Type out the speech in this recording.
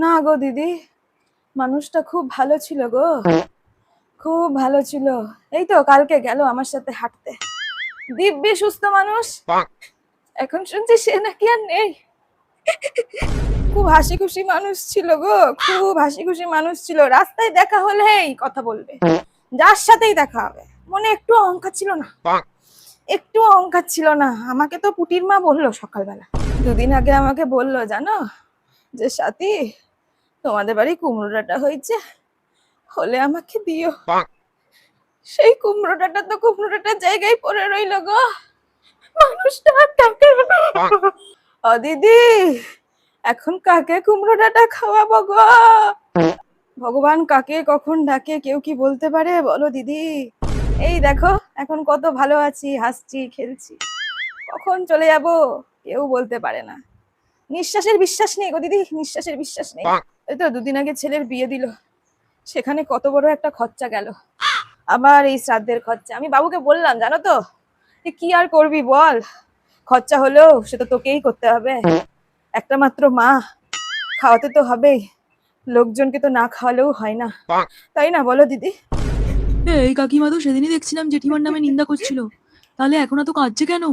না গো দিদি, মানুষটা খুব ভালো ছিল গো, খুব ভালো ছিল। এই তো কালকে গেল আমার সাথে হাঁটতে, দিব্যি সুস্থ মানুষ। এখন শুনছি সে নাকি আর নেই। খুব হাসি খুশি মানুষ ছিল গো, খুব হাসি খুশি মানুষ ছিল। রাস্তায় দেখা হলেই কথা বলবে, যার সাথেই দেখা হবে। মনে একটু অহংকার ছিল না, একটু অহংকার ছিল না। আমাকে তো পুটির মা বললো সকালবেলা, দুদিন আগে আমাকে বললো জানো, যে সাথী তোমাদের বাড়ি কুমড়ো ডাঁটা হয়েছে, হলে আমাকে দিও। সেই কুমড়ো ডাঁটা তো কুমড়ো ডাঁটার জায়গায় পড়ে রইল গো, মানুষটা আর থাকে না। ও দিদি, এখন কাকে কুমড়ো ডাঁটা খাওয়াবো গো? ভগবান কাকে কখন ডাকে কেউ কি বলতে পারে বলো দিদি? এই দেখো এখন কত ভালো আছি, হাসছি খেলছি, কখন চলে যাব কেউ বলতে পারে না। নিঃশ্বাসের বিশ্বাস নেই গো দিদি, নিঃশ্বাসের বিশ্বাস নেই। এই তো দুদিন আগে ছেলের বিয়ে দিল, সেখানে কত বড় একটা খরচা গেল। আবার এই শ্রাদ্ধের খরচা। আমি বাবুকে বললাম জানো তো, কি আর করবি বল, খরচা হলেও সেটা তোকেই করতে হবে। একটা মাত্র মা, খাওয়াতে তো হবেই, লোকজনকে তো না খাওয়ালেও হয় না, তাই না বলো দিদি? এই কাকিমা তো সেদিনই দেখছিলাম জেঠিমার নামে নিন্দা করছিল, তাহলে এখন এত কাঁদছে কেন?